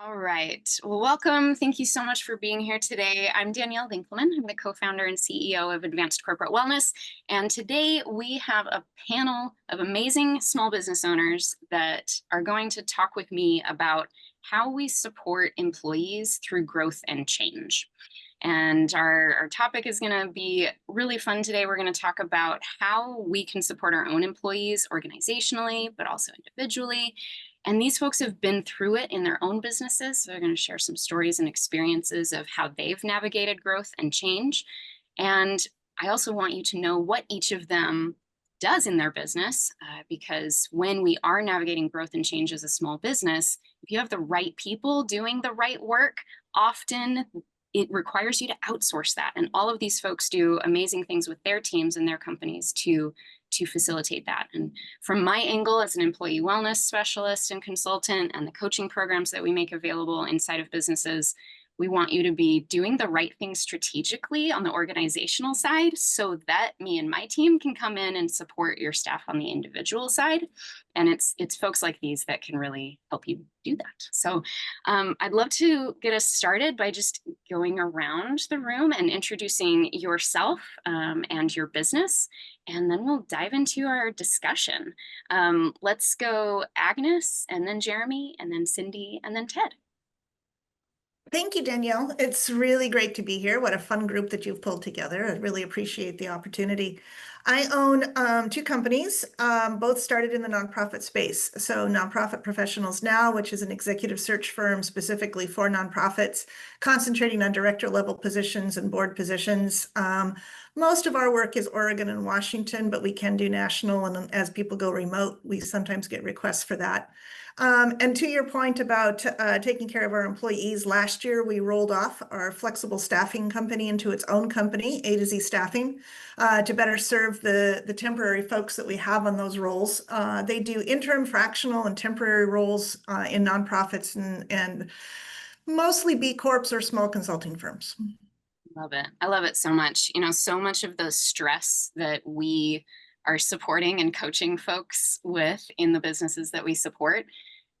All right. Well, welcome. Thank you so much for being here today. I'm Danielle Dinkelman. I'm the co-founder and CEO of Advanced Corporate Wellness. And today we have a panel of amazing small business owners that are going to talk with me about how we support employees through growth and change. And our topic is going to be really fun today. We're going to talk about how we can support our own employees organizationally, but also individually. And these folks have been through it in their own businesses. So they're going to share some stories and experiences of how they've navigated growth and change. And I also want you to know what each of them does in their business, because when we are navigating growth and change as a small business, if you have the right people doing the right work, often it requires you to outsource that. And all of these folks do amazing things with their teams and their companies to facilitate that. And from my angle as an employee wellness specialist and consultant and the coaching programs that we make available inside of businesses, we want you to be doing the right things strategically on the organizational side so that me and my team can come in and support your staff on the individual side. And it's folks like these that can really help you do that. So I'd love to get us started by just going around the room and introducing yourself and your business. And then we'll dive into our discussion. Let's go Agnes, and then Jeremy, and then Cindy, and then Ted. Thank you, Danielle. It's really great to be here. What a fun group that you've pulled together. I really appreciate the opportunity. I own two companies, both started in the nonprofit space. So Nonprofit Professionals Now, which is an executive search firm specifically for nonprofits, concentrating on director level positions and board positions. Most of our work is Oregon and Washington, but we can do national. And as people go remote, we sometimes get requests for that. And to your point about taking care of our employees, last year we rolled off our flexible staffing company into its own company, A to Z Staffing, to better serve the temporary folks that we have on those roles. They do interim, fractional, and temporary roles in nonprofits and mostly B Corps or small consulting firms. Love it. I love it so much. You know, so much of the stress that we are supporting and coaching folks with in the businesses that we support,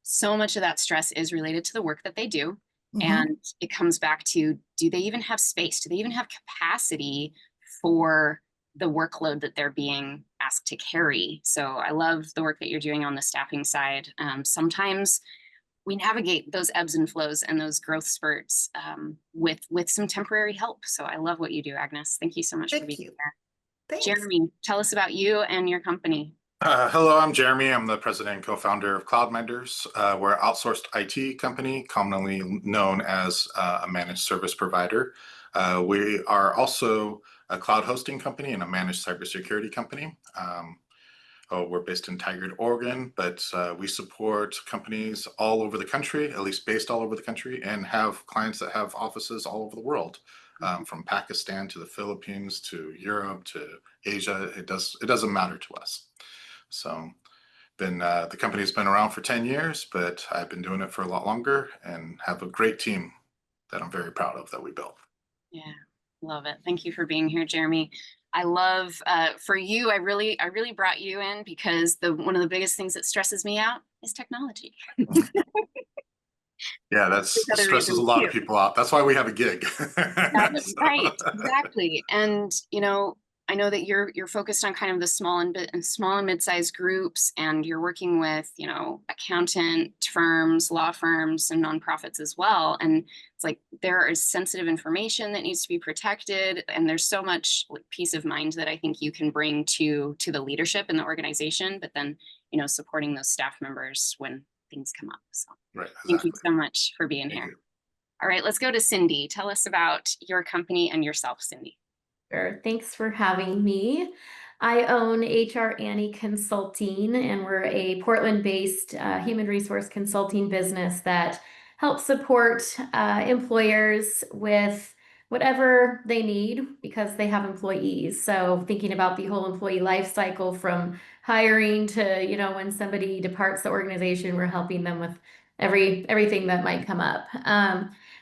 so much of that stress is related to the work that they do. Mm-hmm. And it comes back to, do they even have space? Do they even have capacity for the workload that they're being asked to carry? So I love the work that you're doing on the staffing side. Sometimes we navigate those ebbs and flows and those growth spurts with some temporary help. So I love what you do, Agnes. Thank you so much for being here. Thanks. Jeremy, tell us about you and your company. Hello, I'm Jeremy. I'm the president and co-founder of CloudMinders. We're an outsourced IT company, commonly known as a managed service provider. We are also a cloud hosting company and a managed cybersecurity company. We're based in Tigard, Oregon, but we support companies all over the country, at least based all over the country, and have clients that have offices all over the world. From Pakistan to the Philippines to Europe to Asia, it doesn't matter to us. So, the company's been around for 10 years, but I've been doing it for a lot longer and have a great team that I'm very proud of that we built. Yeah, love it. Thank you for being here, Jeremy. I love for you. I really brought you in because one of the biggest things that stresses me out is technology. Yeah, that stresses a lot of people out. That's why we have a gig. That's right, exactly. And you know, I know that you're focused on kind of the small and mid-sized groups, and you're working with, you know, accountant firms, law firms, and nonprofits as well. And it's like there is sensitive information that needs to be protected, and there's so much peace of mind that I think you can bring to the leadership in the organization. But then, you know, supporting those staff members when things come up. So right, exactly. Thank you so much for being here. All right, let's go to Cindy. Tell us about your company and yourself, Cindy. Sure. Thanks for having me. I own HR Annie Consulting, and we're a Portland-based human resource consulting business that helps support employers with whatever they need because they have employees. So thinking about the whole employee life cycle from hiring to, you know, when somebody departs the organization, we're helping them with everything that might come up.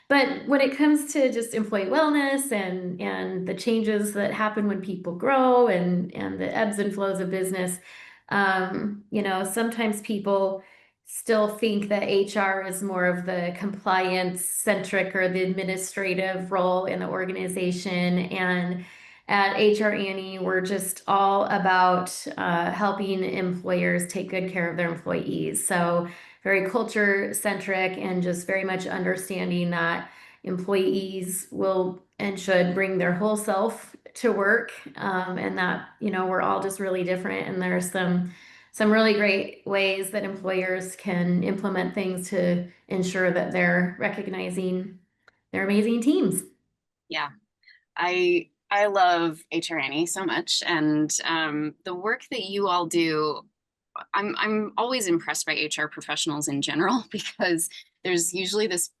But when it comes to just employee wellness and the changes that happen when people grow and the ebbs and flows of business, you know, sometimes people still think that HR is more of the compliance centric or the administrative role in the organization. And at HR Annie, we're just all about helping employers take good care of their employees. So very culture centric and just very much understanding that employees will and should bring their whole self to work, and that, you know, we're all just really different, and there's some really great ways that employers can implement things to ensure that they're recognizing their amazing teams. Yeah, I love HR Annie so much, and the work that you all do. I'm always impressed by HR professionals in general because there's usually this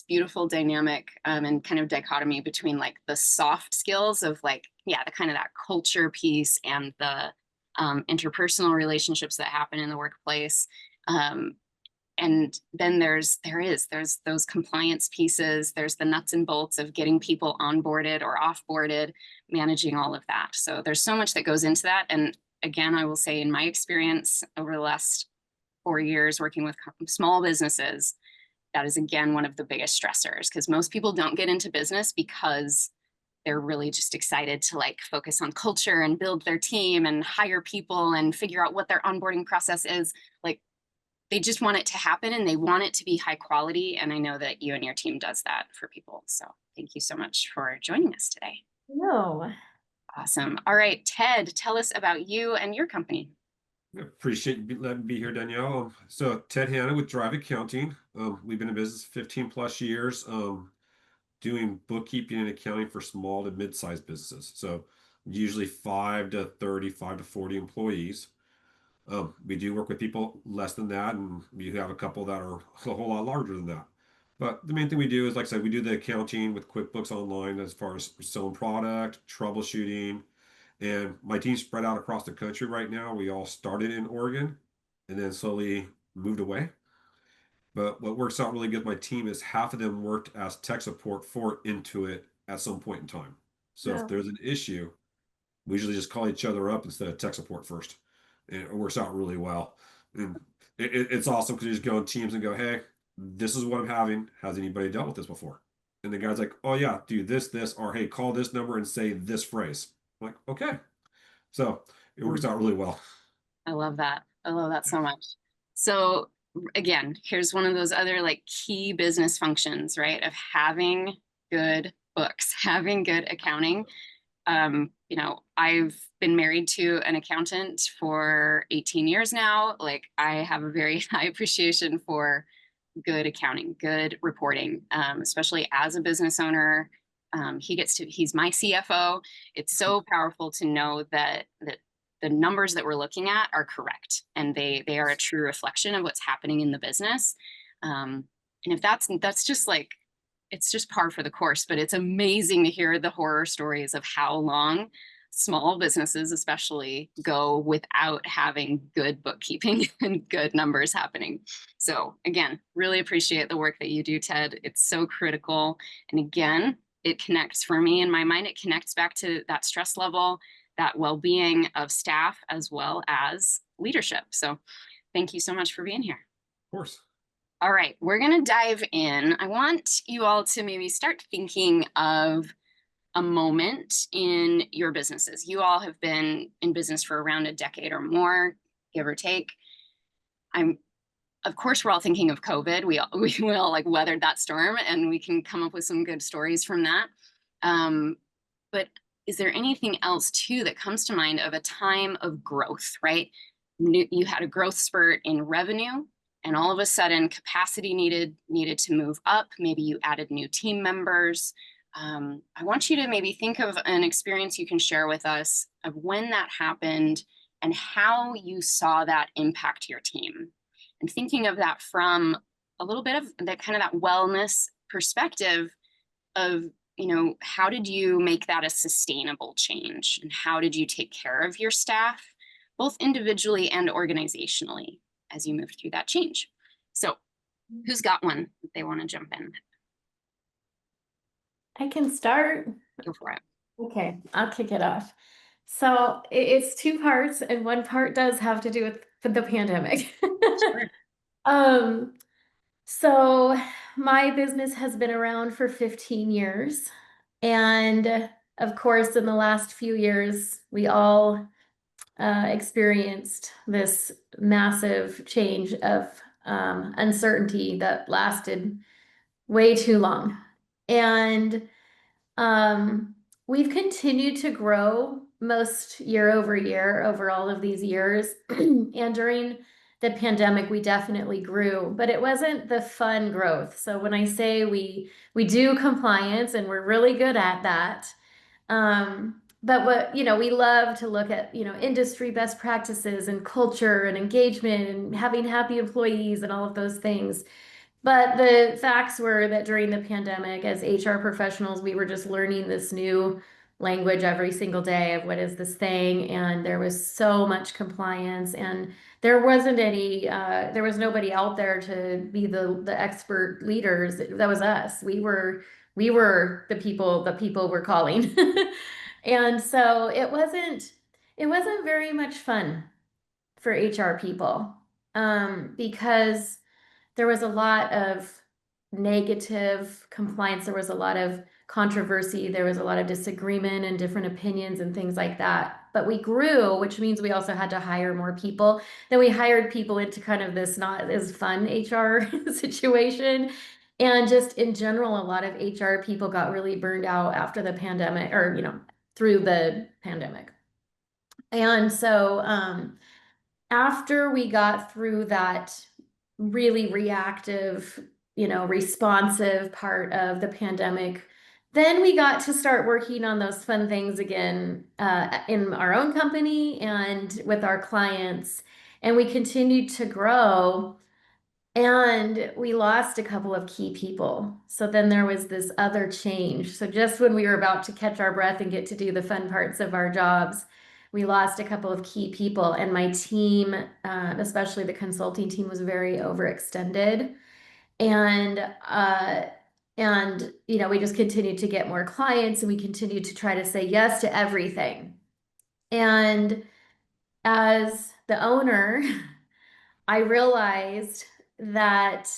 beautiful dynamic and kind of dichotomy between like the soft skills of like, yeah, the kind of that culture piece and the interpersonal relationships that happen in the workplace. And then there's those compliance pieces, there's the nuts and bolts of getting people onboarded or offboarded, managing all of that. So there's so much that goes into that. And again, I will say in my experience over the last 4 years working with small businesses, that is again one of the biggest stressors, because most people don't get into business because they're really just excited to like focus on culture and build their team and hire people and figure out what their onboarding process is. Like, they just want it to happen and they want it to be high quality. And I know that you and your team does that for people. So thank you so much for joining us today. No. Awesome. All right, Ted, tell us about you and your company. Appreciate you letting me be here, Danielle. So Ted Hanna with Drive Accounting. We've been in business 15 plus years, doing bookkeeping and accounting for small to mid-sized businesses. So usually 5 to 30, 5 to 40 employees. We do work with people less than that, and we have a couple that are a whole lot larger than that. But the main thing we do is, like I said, we do the accounting with QuickBooks Online as far as selling product, troubleshooting, and my team's spread out across the country right now. We all started in Oregon and then slowly moved away. But what works out really good with my team is half of them worked as tech support for Intuit at some point in time. So if there's an issue, we usually just call each other up instead of tech support first. And it works out really well. And it's awesome because you just go in teams and go, hey, this is what I'm having. Has anybody dealt with this before? And the guy's like, oh yeah, do this, or hey, call this number and say this phrase. I'm like, okay. So it works out really well. I love that. I love that so much. So again, here's one of those other like key business functions, right? Of having good books, having good accounting. You know, I've been married to an accountant for 18 years now. Like, I have a very high appreciation for good accounting, good reporting, especially as a business owner. He's my CFO. It's so powerful to know that the numbers that we're looking at are correct, and they are a true reflection of what's happening in the business. And if that's just like, it's just par for the course, but it's amazing to hear the horror stories of how long small businesses especially go without having good bookkeeping and good numbers happening. So again, really appreciate the work that you do, Ted. It's so critical. And again, it connects for me in my mind, it connects back to that stress level, that well-being of staff, as well as leadership. So thank you so much for being here. Of course. All right, we're going to dive in. I want you all to maybe start thinking of a moment in your businesses. You all have been in business for around a decade or more, give or take. Of course, we're all thinking of COVID. We all like weathered that storm, and we can come up with some good stories from that. But is there anything else too that comes to mind of a time of growth, right? You had a growth spurt in revenue, and all of a sudden capacity needed to move up. Maybe you added new team members. I want you to maybe think of an experience you can share with us of when that happened and how you saw that impact your team. And thinking of that from a little bit of that kind of that wellness perspective of, you know, how did you make that a sustainable change? And how did you take care of your staff, both individually and organizationally, as you moved through that change? So who's got one that they want to jump in? I can start. Go for it. Okay, I'll kick it off. So it's two parts, and one part does have to do with the pandemic. Sure. So my business has been around for 15 years. And of course, in the last few years, we all experienced this massive change of uncertainty that lasted way too long. And we've continued to grow most year over year over all of these years. And during the pandemic, we definitely grew, but it wasn't the fun growth. So when I say we do compliance and we're really good at that, but what, we love to look at, industry best practices and culture and engagement and having happy employees and all of those things. But the facts were that during the pandemic, as HR professionals, we were just learning this new language every single day of what is this thing. And there was so much compliance, and there wasn't any, there was nobody out there to be the expert leaders. That was us. We were the people were calling. And so it wasn't very much fun for HR people, because there was a lot of negative compliance. There was a lot of controversy. There was a lot of disagreement and different opinions and things like that. But we grew, which means we also had to hire more people. Then we hired people into kind of this not as fun HR situation. And just in general, a lot of HR people got really burned out after the pandemic, or, through the pandemic. And so, after we got through that really reactive, responsive part of the pandemic, then we got to start working on those fun things again, in our own company and with our clients. And we continued to grow, and we lost a couple of key people. So then there was this other change. So just when we were about to catch our breath and get to do the fun parts of our jobs, we lost a couple of key people, and my team, especially the consulting team, was very overextended. And we just continued to get more clients, and we continued to try to say yes to everything. And as the owner, I realized that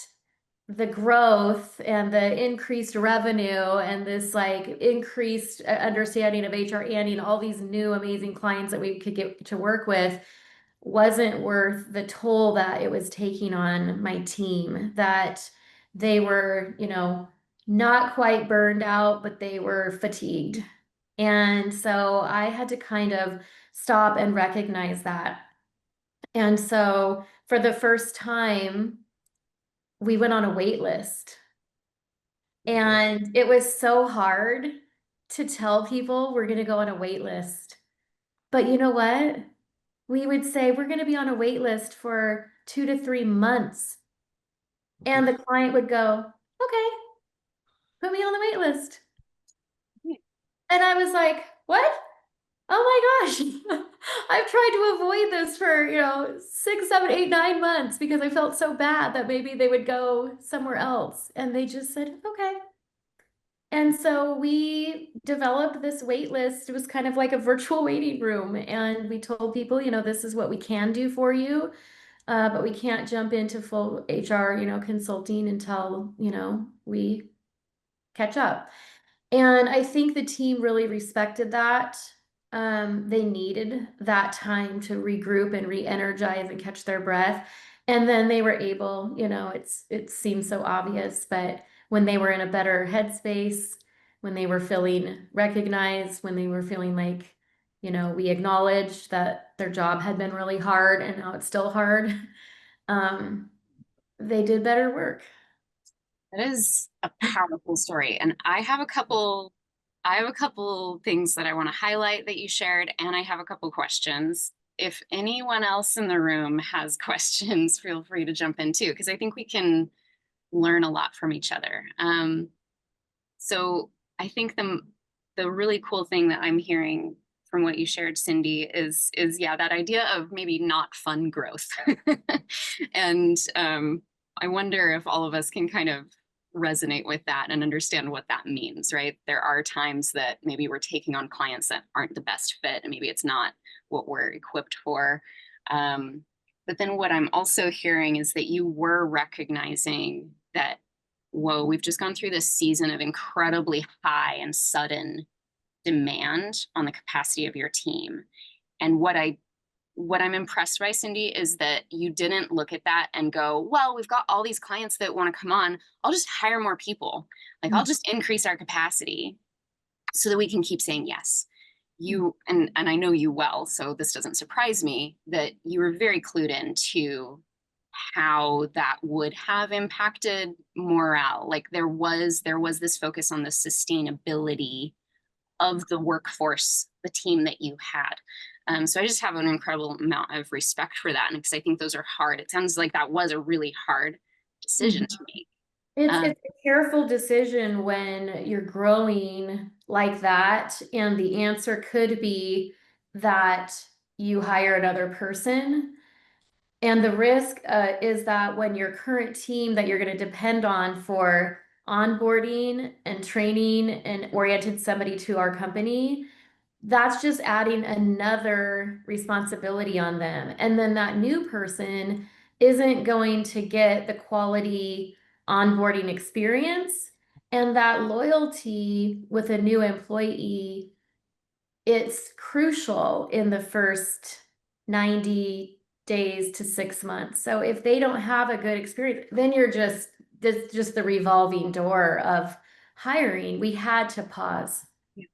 the growth and the increased revenue and this increased understanding of HR and all these new amazing clients that we could get to work with wasn't worth the toll that it was taking on my team, that they were, not quite burned out, but they were fatigued. And so I had to kind of stop and recognize that. And so for the first time, we went on a wait list. And it was so hard to tell people we're going to go on a wait list. But you know what? We would say we're going to be on a wait list for 2 to 3 months. And the client would go, okay, put me on the wait list. And I was like, what? Oh my gosh, I've tried to avoid this for, 6, 7, 8, 9 months because I felt so bad that maybe they would go somewhere else. And they just said, okay. And so we developed this wait list. It was kind of like a virtual waiting room. And we told people, this is what we can do for you. But we can't jump into full HR, consulting until, we catch up. And I think the team really respected that. They needed that time to regroup and re-energize and catch their breath. And then they were able, it seems so obvious, but when they were in a better headspace, when they were feeling recognized, when they were feeling like, we acknowledged that their job had been really hard and now it's still hard, they did better work. That is a powerful story. And I have a couple things that I want to highlight that you shared, and I have a couple questions. If anyone else in the room has questions, feel free to jump in too, because I think we can learn a lot from each other. So I think the really cool thing that I'm hearing from what you shared, Cindy, is that idea of maybe not fun growth. And I wonder if all of us can kind of resonate with that and understand what that means, right? There are times that maybe we're taking on clients that aren't the best fit, and maybe it's not what we're equipped for. But then what I'm also hearing is that you were recognizing that, whoa, we've just gone through this season of incredibly high and sudden demand on the capacity of your team. And what I'm impressed by, Cindy, is that you didn't look at that and go, well, we've got all these clients that want to come on. I'll just hire more people. Like, I'll just increase our capacity so that we can keep saying yes. You, and I know you well, so this doesn't surprise me, that you were very clued into how that would have impacted morale. Like, there was this focus on the sustainability of the workforce, the team that you had. So I just have an incredible amount of respect for that. And because I think those are hard. It sounds like that was a really hard decision to make. It's a careful decision when you're growing like that. And the answer could be that you hire another person. And the risk is that when your current team that you're going to depend on for onboarding and training and oriented somebody to our company, that's just adding another responsibility on them. And then that new person isn't going to get the quality onboarding experience. And that loyalty with a new employee, it's crucial in the first 90 days to 6 months. So if they don't have a good experience, then you're just the revolving door of hiring. We had to pause. Yeah.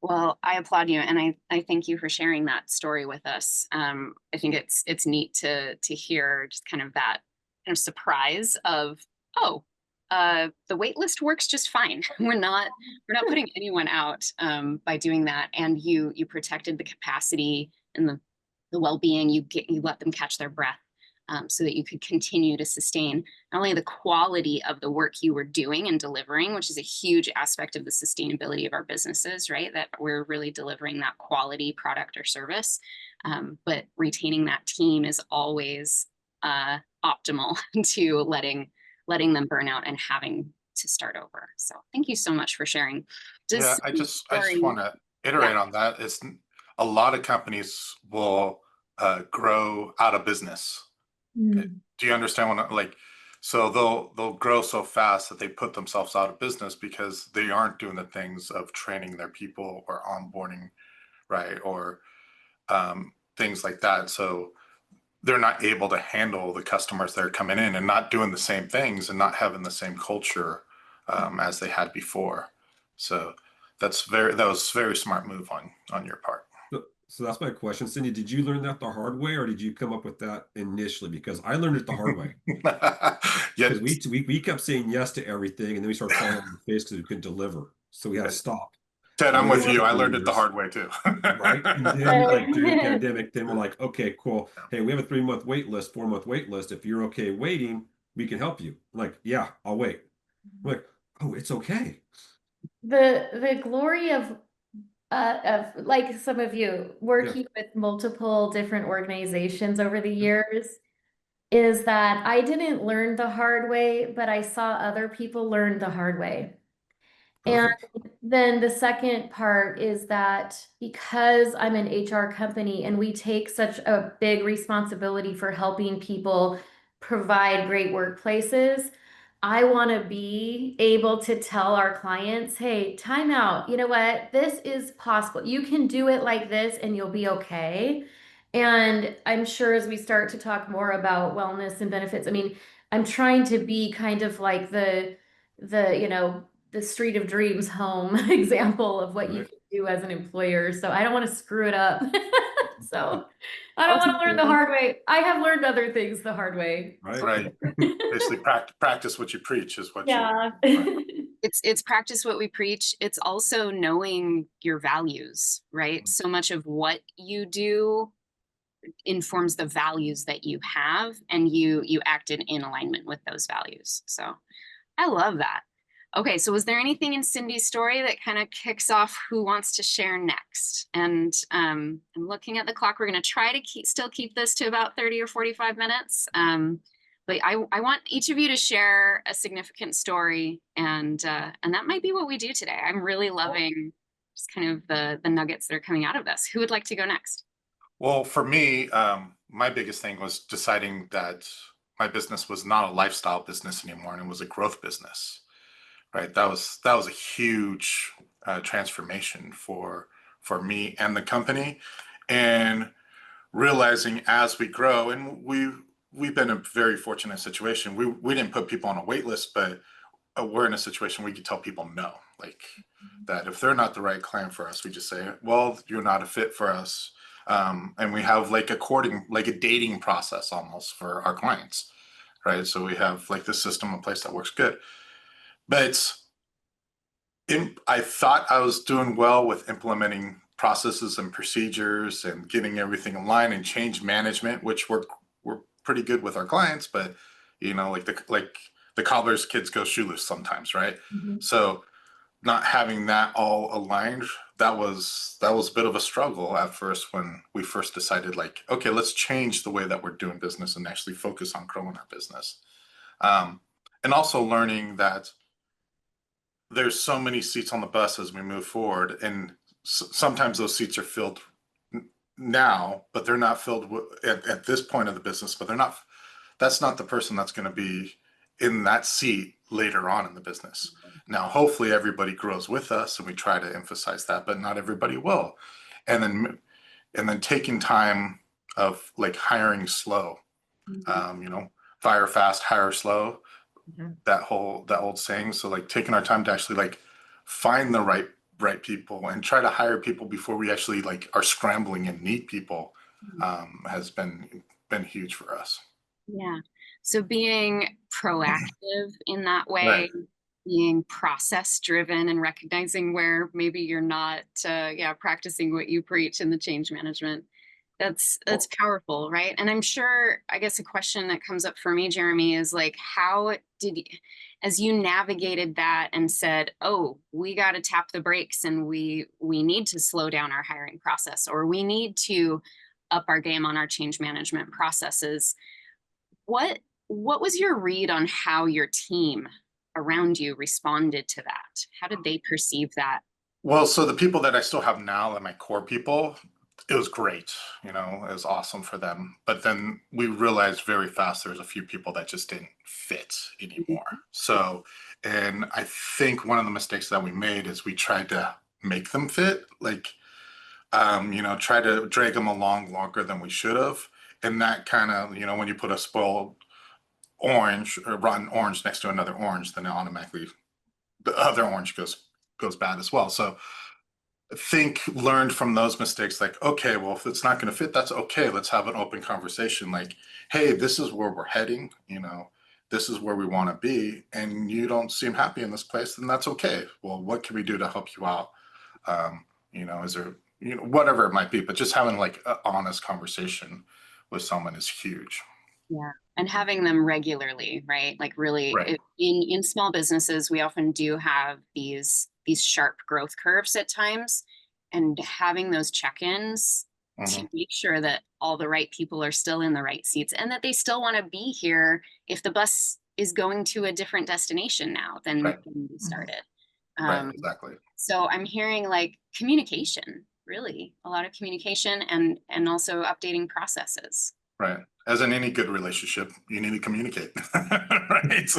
Well, I applaud you, and I thank you for sharing that story with us. I think it's neat to hear just kind of that kind of surprise of, oh, the wait list works just fine. We're not putting anyone out by doing that, and you protected the capacity and the well-being. You let them catch their breath. So that you could continue to sustain not only the quality of the work you were doing and delivering, which is a huge aspect of the sustainability of our businesses, right? That we're really delivering that quality product or service, but retaining that team is always optimal to letting them burn out and having to start over. So thank you so much for sharing. Yeah, I just want to iterate on that. It's a lot of companies will grow out of business. Do you understand what so they'll grow so fast that they put themselves out of business because they aren't doing the things of training their people or onboarding, right? Or things like that. So they're not able to handle the customers that are coming in and not doing the same things and not having the same culture as they had before. So that was very smart move on your part. So that's my question. Cindy, did you learn that the hard way, or did you come up with that initially? Because I learned it the hard way. Yeah, Because we kept saying yes to everything, and then we started falling on the face because we couldn't deliver. So we had to stop. Ted, I'm with you. I learned it the hard way too. Right. And then during the pandemic, then we're like, okay, cool. Hey, we have a 3-month wait list, 4-month wait list. If you're okay waiting, we can help you. I'm like, yeah, I'll wait. I'm like, oh, it's okay. The glory of like some of you working with multiple different organizations over the years is that I didn't learn the hard way, but I saw other people learn the hard way. Perfect. And then the second part is that because I'm an HR company and we take such a big responsibility for helping people provide great workplaces, I want to be able to tell our clients, hey, time out. You know what? This is possible. You can do it like this and you'll be okay. And I'm sure as we start to talk more about wellness and benefits, I mean, I'm trying to be kind of like the street of dreams home example of what you can do as an employer. So I don't want to screw it up. So I don't want to learn the hard way. I have learned other things the hard way. Right. Basically practice what you preach is what It's practice what we preach. It's also knowing your values, right? So much of what you do informs the values that you have, and you acted in alignment with those values. So I love that. Okay, so was there anything in Cindy's story that kind of kicks off who wants to share next? And I'm looking at the clock. We're going to try to still keep this to about 30 or 45 minutes. But I want each of you to share a significant story, and that might be what we do today. I'm really loving just kind of the nuggets that are coming out of this. Who would like to go next? Well, for me, my biggest thing was deciding that my business was not a lifestyle business anymore, and it was a growth business. Right. That was a huge transformation for me and the company, and realizing as we grow, and we've been in a very fortunate situation. We didn't put people on a wait list, but we're in a situation where we can tell people no, like that if they're not the right client for us, we just say, well, you're not a fit for us. And we have like a dating process almost for our clients, right? So we have like this system in place that works good. But I thought I was doing well with implementing processes and procedures and getting everything in line and change management, which we're pretty good with our clients. But like the cobbler's kids go shoeless sometimes, right? So not having that all aligned, that was a bit of a struggle at first when we first decided, like, okay, let's change the way that we're doing business and actually focus on growing our business. And also learning that there's so many seats on the bus as we move forward, and sometimes those seats are filled now, but they're not filled at this point of the business. But that's not the person that's going to be in that seat later on in the business. Now, hopefully everybody grows with us, and we try to emphasize that, but not everybody will. And then taking time of like hiring slow, fire fast, hire slow. That old saying. So like taking our time to actually like find the right people and try to hire people before we actually like are scrambling and need people has been huge for us. Yeah. So being proactive in that way, Right. being process driven and recognizing where maybe you're not practicing what you preach in the change management. That's powerful, right? And I'm sure, I guess a question that comes up for me, Jeremy, is like, how did you, as you navigated that and said, oh, we got to tap the brakes and we need to slow down our hiring process, or we need to up our game on our change management processes. What was your read on how your team around you responded to that? How did they perceive that? Well, so the people that I still have now, and my core people, it was great. It was awesome for them. But then we realized very fast there's a few people that just didn't fit anymore. So, and I think one of the mistakes that we made is we tried to make them fit, like, try to drag them along longer than we should have. And that kind of, when you put a spoiled orange or rotten orange next to another orange, then automatically the other orange goes bad as well. So learned from those mistakes, like, okay, well, if it's not going to fit, that's okay. Let's have an open conversation. Like, hey, this is where we're heading. This is where we want to be. And you don't seem happy in this place, then that's okay. Well, what can we do to help you out? Is there, whatever it might be, but just having like an honest conversation with someone is huge. Yeah. And having them regularly, right? Like really Right. In small businesses, we often do have these sharp growth curves at times, and having those check-ins to make sure that all the right people are still in the right seats and that they still want to be here if the bus is going to a different destination now than when we started. Right, exactly. So I'm hearing like communication, really a lot of communication, and also updating processes. Right. As in any good relationship, you need to communicate, right?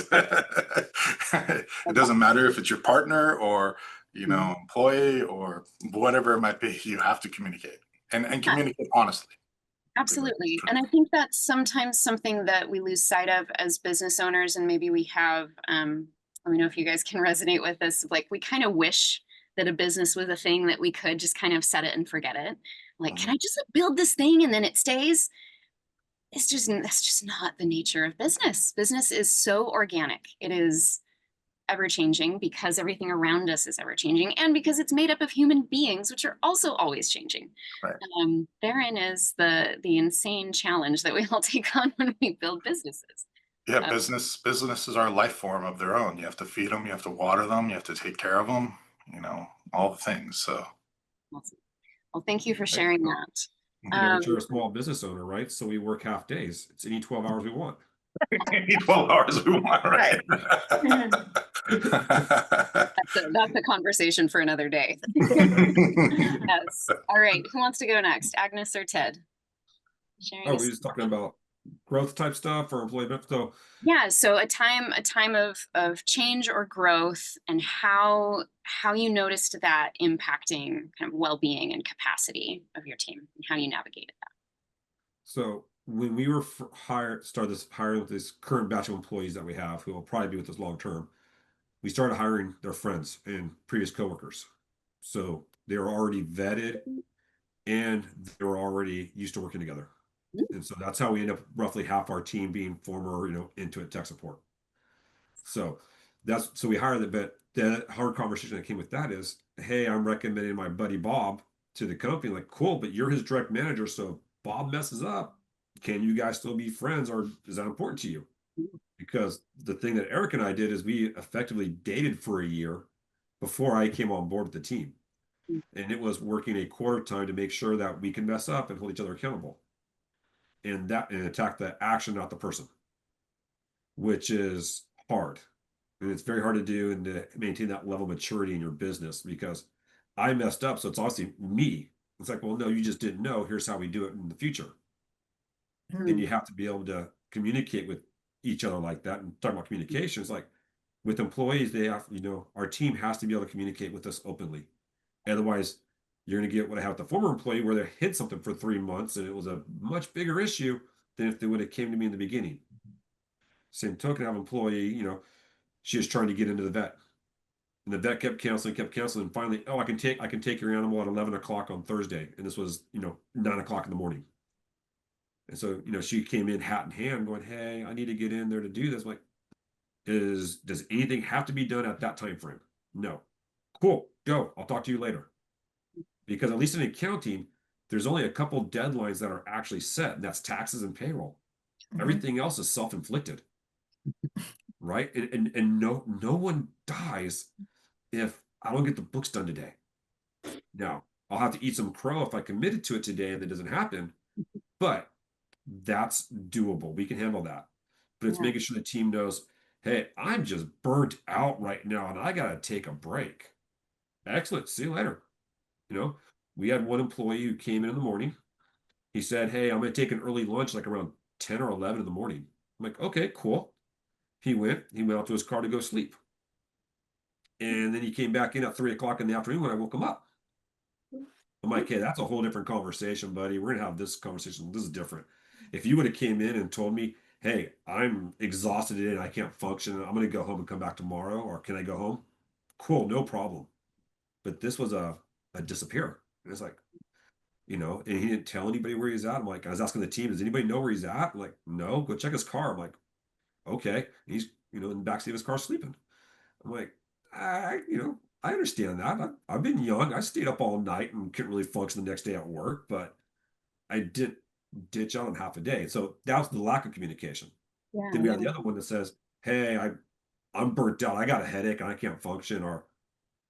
It doesn't matter if it's your partner or, employee or whatever it might be, you have to communicate and communicate honestly. Absolutely. And I think that's sometimes something that we lose sight of as business owners. And maybe we have, let me know if you guys can resonate with this. Like, we kind of wish that a business was a thing that we could just kind of set it and forget it. Like, can I just build this thing and then it stays? That's just not the nature of business. Business is so organic. It is ever changing because everything around us is ever changing, and because it's made up of human beings, which are also always changing. Right. Therein is the insane challenge that we all take on when we build businesses. Yeah, businesses are a life form of their own. You have to feed them, you have to water them, you have to take care of them, all the things. So, awesome. Well, thank you for sharing that. You're a small business owner, right? So we work half days. It's any 12 hours we want. Any 12 hours we want, right? That's a conversation for another day. Yes. All right. Who wants to go next? Agnes or Ted? sharing Oh, a we're just talking about growth type stuff or employee benefits. So Yeah, so a time of change or growth, and how you noticed that impacting kind of well-being and capacity of your team, and how you navigated that. So when we were started this hiring with this current batch of employees that we have, who will probably be with us long term, we started hiring their friends and previous coworkers. So they were already vetted and they were already used to working together. And so that's how we end up roughly half our team being former, Intuit tech support. So so we hired them, but the hard conversation that came with that is, hey, I'm recommending my buddy Bob to the company. Like, cool, but you're his direct manager. So if Bob messes up, can you guys still be friends, or is that important to you? Because the thing that Eric and I did is we effectively dated for a year before I came on board with the team. And it was working a quarter time to make sure that we can mess up and hold each other accountable. And attack the action, not the person, which is hard. And it's very hard to do and to maintain that level of maturity in your business, because I messed up. So it's obviously me. It's like, well, no, you just didn't know. Here's how we do it in the future. And you have to be able to communicate with each other like that. And talking about communication, it's like with employees, they have, our team has to be able to communicate with us openly. Otherwise, you're going to get what I have with the former employee, where they hid something for 3 months and it was a much bigger issue than if they would have came to me in the beginning. Same token, I have an employee, she was trying to get into the vet. And the vet kept canceling. And finally, oh, I can take your animal at 11 o'clock on Thursday. And this was, 9 o'clock in the morning. And so, she came in hat in hand going, hey, I need to get in there to do this. I'm like, does anything have to be done at that time frame? No. Cool, go. I'll talk to you later. Because at least in accounting, there's only a couple deadlines that are actually set, and that's taxes and payroll. Everything else is self-inflicted. Right? And no one dies if I don't get the books done today. Now, I'll have to eat some crow if I committed to it today and that doesn't happen, but that's doable. We can handle that. But it's making sure the team knows, hey, I'm just burnt out right now and I got to take a break. Excellent. See you later. We had one employee who came in the morning. He said, hey, I'm going to take an early lunch, like around 10 or 11 in the morning. I'm like, okay, cool. He went out to his car to go sleep. And then he came back in at 3 o'clock in the afternoon when I woke him up. I'm like, hey, that's a whole different conversation, buddy. We're gonna have this conversation. This is different. If you would have came in and told me, hey, I'm exhausted today and I can't function, and I'm gonna go home and come back tomorrow, or can I go home? Cool, no problem. But this was a disappear. And it's like, and he didn't tell anybody where he's at. I'm like, I was asking the team, does anybody know where he's at? I'm like, no, go check his car. I'm like, okay. He's, in the backseat of his car sleeping. I'm like, I understand that. I've been young. I stayed up all night and couldn't really function the next day at work, but I didn't ditch out on half a day. So that was the lack of communication. Then we have the other one that says, hey, I'm burnt out. I got a headache and I can't function. Or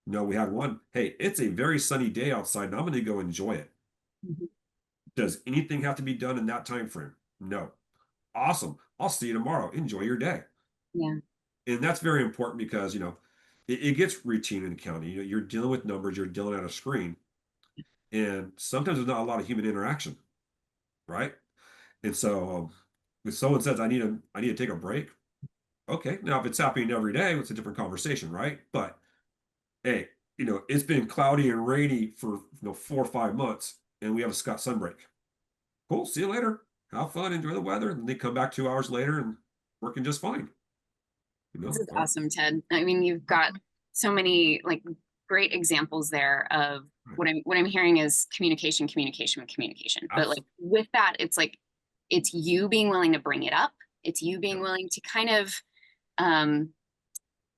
no, we had one, hey, it's a very sunny day outside and I'm going to go enjoy it. Does anything have to be done in that time frame? No. Awesome. I'll see you tomorrow. Enjoy your day. Yeah. And that's very important because, it gets routine in accounting. You're dealing with numbers, you're dealing at a screen, and sometimes there's not a lot of human interaction, right? And so if someone says, I need to take a break, okay. Now, if it's happening every day, it's a different conversation, right? But hey, it's been cloudy and rainy for 4 or 5 months, and we have a sun break. Cool. See you later. Have fun. Enjoy the weather. And they come back 2 hours later and working just fine. This is awesome, Ted. I mean, you've got so many great examples there of what I'm hearing is communication. But with that, it's you being willing to bring it up. It's you being willing to kind of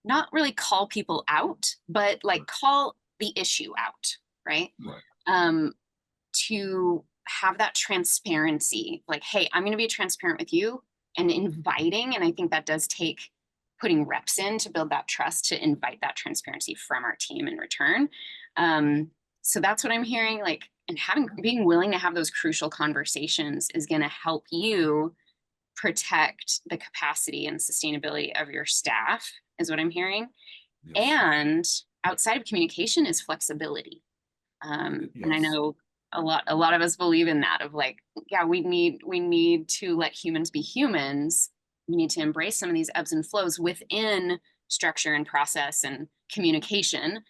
not really call people out, but call the issue out, right? To have that transparency, hey, I'm going to be transparent with you, and inviting. And I think that does take putting reps in to build that trust, to invite that transparency from our team in return. So that's what I'm hearing, and being willing to have those crucial conversations is going to help you protect the capacity and sustainability of your staff, is what I'm hearing. Yes. And outside of communication is flexibility. Yes. And I know a lot of us believe in that, of like, yeah, we need to let humans be humans. We need to embrace some of these ebbs and flows within structure and process and communication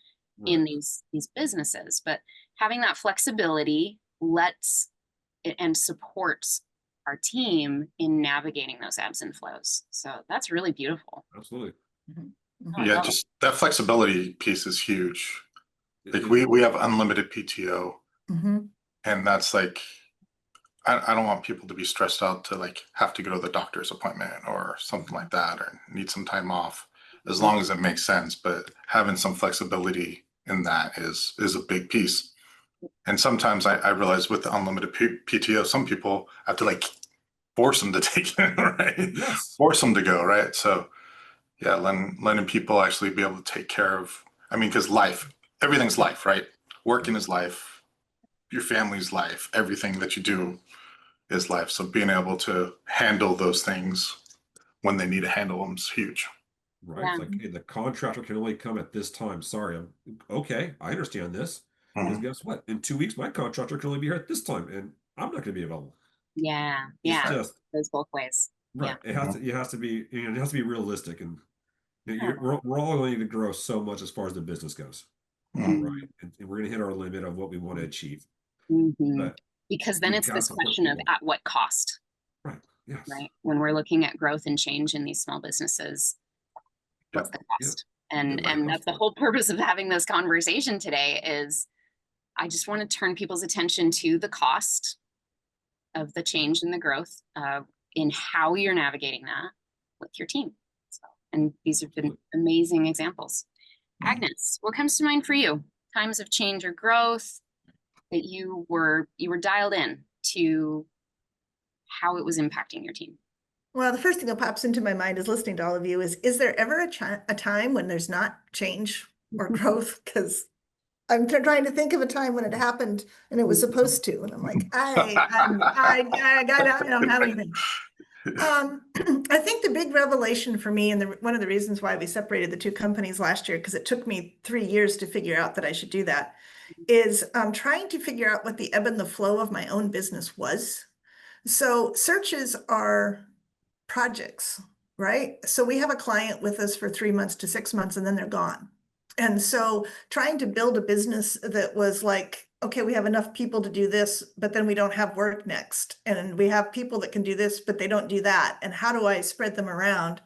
in Right. these businesses. But having that flexibility lets it and supports our team in navigating those ebbs and flows. So that's really beautiful. Absolutely. Oh, I Yeah, love it. just that flexibility piece is huge. Like It- we have unlimited PTO, Mhm. and that's like I don't want people to be stressed out to like have to go to the doctor's appointment or something like that, or need some time off, as long as it makes sense. But having some flexibility in that is a big piece. And sometimes I realize with the unlimited PTO, some people have to like force them to take it, right? Yes. Force them to go, right? So yeah, letting people actually be able to take care of, I mean, because life, everything's life, right? Working is life, your family's life, everything that you do is life. So being able to handle those things when they need to handle them is huge. Right. Yeah. It's like, hey, the contractor can only come at this time. Sorry. Okay. I understand this. Because Mhm. guess what? In 2 weeks, my contractor can only be here at this time, and I'm not going to be available. Yeah, It's yeah, just goes both ways. right. It has to. It has to be. It has to be realistic, and we're all going to grow so much as far as the business goes, Mhm. right? And we're going to hit our limit of what we want to achieve. Mm-hmm. But Because then we it's got to this support question of people. at what cost, Right. Yes. right? When we're looking at growth and change in these small businesses, what's the Yeah. cost? Yeah, And what's the and cost that's the for it? whole purpose of having this conversation today is I just want to turn people's attention to the cost of the change and the growth in how you're navigating that with your team. So, and these have been amazing examples. Agnes, what comes to mind for you? Times of change or growth that you were dialed in to how it was impacting your team? Well, the first thing that pops into my mind is listening to all of you is there ever a time when there's not change or growth? Because I'm trying to think of a time when it happened and it was supposed to, and I'm like, I don't have anything. I think the big revelation for me, and one of the reasons why we separated the two companies last year, because it took me 3 years to figure out that I should do that, is trying to figure out what the ebb and the flow of my own business was. So searches are projects, right? So we have a client with us for 3 months to 6 months and then they're gone. And so trying to build a business that was like, okay, we have enough people to do this, but then we don't have work next. And we have people that can do this, but they don't do that. And how do I spread them around?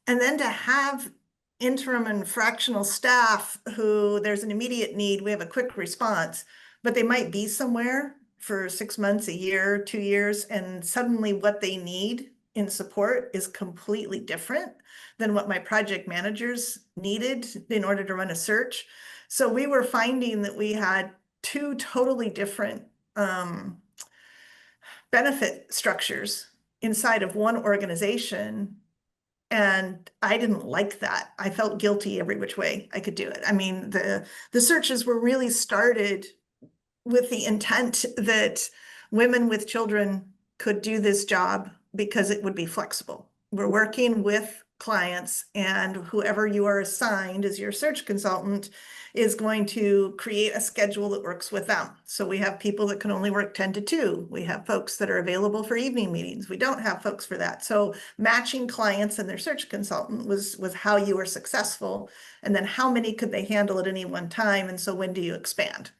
And then to have interim and fractional staff who there's an immediate need, we have a quick response, but they might be somewhere for 6 months, a year, 2 years, and suddenly what they need in support is completely different than what my project managers needed in order to run a search. So we were finding that we had two totally different benefit structures inside of one organization. And I didn't like that. I felt guilty every which way I could do it. I mean, the searches were really started with the intent that women with children could do this job because it would be flexible. We're working with clients, and whoever you are assigned as your search consultant is going to create a schedule that works with them. So we have people that can only work 10 to 2. We have folks that are available for evening meetings. We don't have folks for that. So matching clients and their search consultant was how you were successful. And then how many could they handle at any one time? And so when do you expand?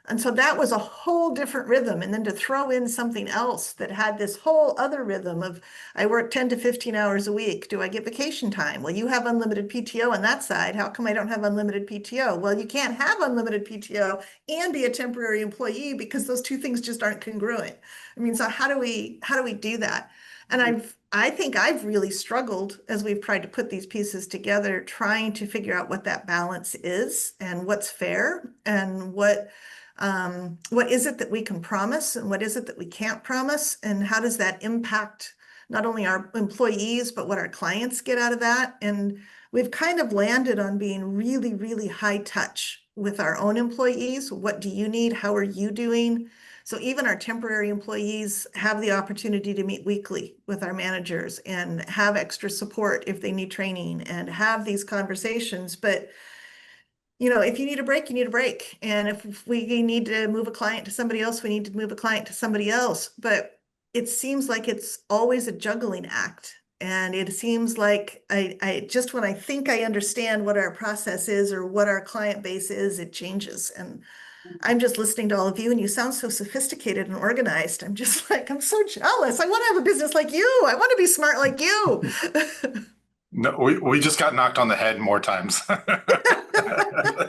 And so that was a whole different rhythm. And then to throw in something else that had this whole other rhythm of I work 10 to 15 hours a week. Do I get vacation time? Well, you have unlimited PTO on that side. How come I don't have unlimited PTO? Well, you can't have unlimited PTO and be a temporary employee because those two things just aren't congruent. I mean, so how do we do that? And I think I've really struggled as we've tried to put these pieces together, trying to figure out what that balance is and what's fair and what is it that we can promise and what is it that we can't promise, and how does that impact not only our employees, but what our clients get out of that? And we've kind of landed on being really, really high touch with our own employees. What do you need? How are you doing? So even our temporary employees have the opportunity to meet weekly with our managers and have extra support if they need training and have these conversations. But you know, if you need a break, you need a break. And if we need to move a client to somebody else, we need to move a client to somebody else. But it seems like it's always a juggling act. And it seems like I just when I think I understand what our process is or what our client base is, it changes. And I'm just listening to all of you, and you sound so sophisticated and organized. I'm just like, I'm so jealous. I want to have a business like you. I want to be smart like you. No, we just got knocked on the head more times.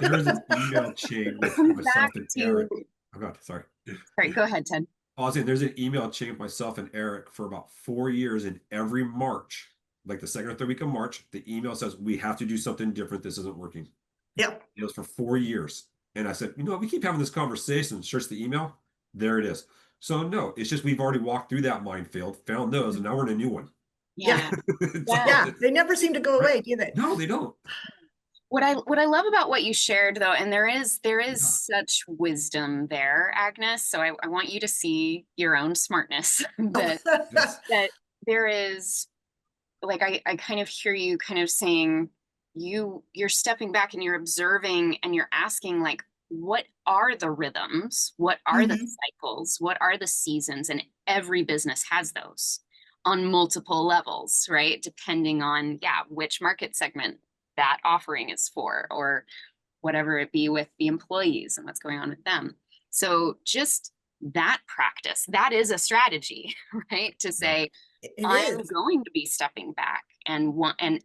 There's an email chain with Comes myself back and to, Eric. Oh God, sorry. sorry, go ahead, Ted. I was saying there's an email chain with myself and Eric for about 4 years, and every March, like the second or third week of March, the email says we have to do something different. This isn't working. Yep. It was for 4 years. And I said, you know, we keep having this conversation, search the email. There it is. So no, it's just we've already walked through that minefield, found those, and now we're in a new one. Yeah. Yeah, they never seem to go Right. away, do they? No, they don't. What I love about what you shared though, and there is such wisdom there, Agnes. So I want you to see your own smartness that Yes. that there is, like, I kind of hear you kind of saying you're stepping back and you're observing and you're asking, like, what are the rhythms? What are the cycles? What are the seasons? And every business has those on multiple levels, right? Depending on, yeah, which market segment that offering is for, or whatever it be with the employees and what's going on with them. So just that practice, that is a strategy, right? To say, I'm going to be stepping back and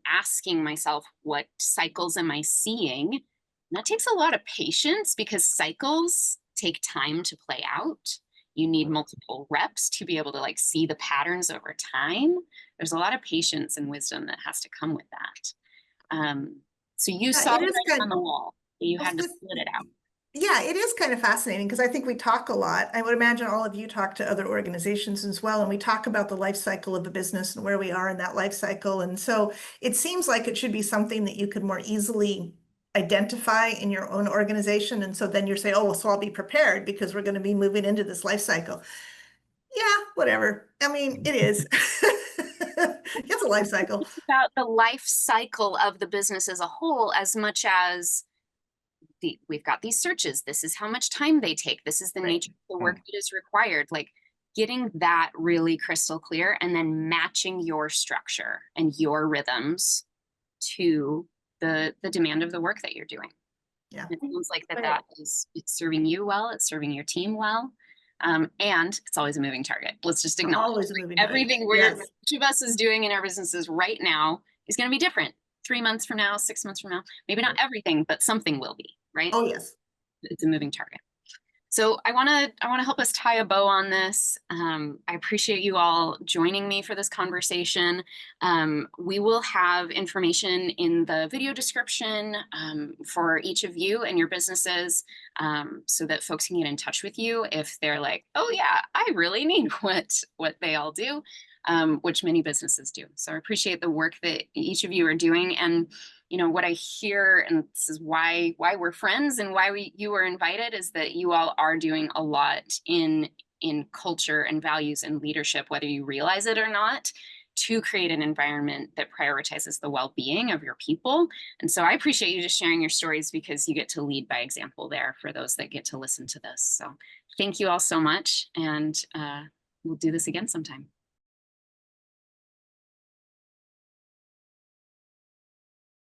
asking myself, what cycles am I seeing? And that takes a lot of patience, because cycles take time to play out. You need multiple reps to be able to, like, see the patterns over time. There's a lot of patience and wisdom that has to come with that. So you saw it on the wall, you had to split it out. Yeah, it is kind of fascinating, because I think we talk a lot. I would imagine all of you talk to other organizations as well, and we talk about the life cycle of a business and where we are in that life cycle. And so it seems like it should be something that you could more easily identify in your own organization. And so then you're saying, oh, well, so I'll be prepared because we're going to be moving into this life cycle. Yeah, whatever. I mean, it is. It's a life cycle. It's about the life cycle of the business as a whole, as much as we've got these searches. This is how much time they take. This is the nature of the work that is required. Like, getting that really crystal clear, and then matching your structure and your rhythms to the demand of the work that you're doing. Yeah. It feels like that is, it's serving you well, it's serving your team well. And it's always a moving target. Let's just acknowledge always a moving everything target. each of us is doing in our businesses right now is going to be different 3 months from now, 6 months from now. Maybe not everything, but something will be, right? Oh, yes. It's a moving target. So I want to help us tie a bow on this. I appreciate you all joining me for this conversation. We will have information in the video description for each of you and your businesses, so that folks can get in touch with you if they're like, oh yeah, I really need what they all do, which many businesses do. So I appreciate the work that each of you are doing. And you know, what I hear, and this is why we're friends and why you were invited, is that you all are doing a lot in culture and values and leadership, whether you realize it or not, to create an environment that prioritizes the well-being of your people. And so I appreciate you just sharing your stories, because you get to lead by example there for those that get to listen to this. So thank you all so much, and we'll do this again sometime.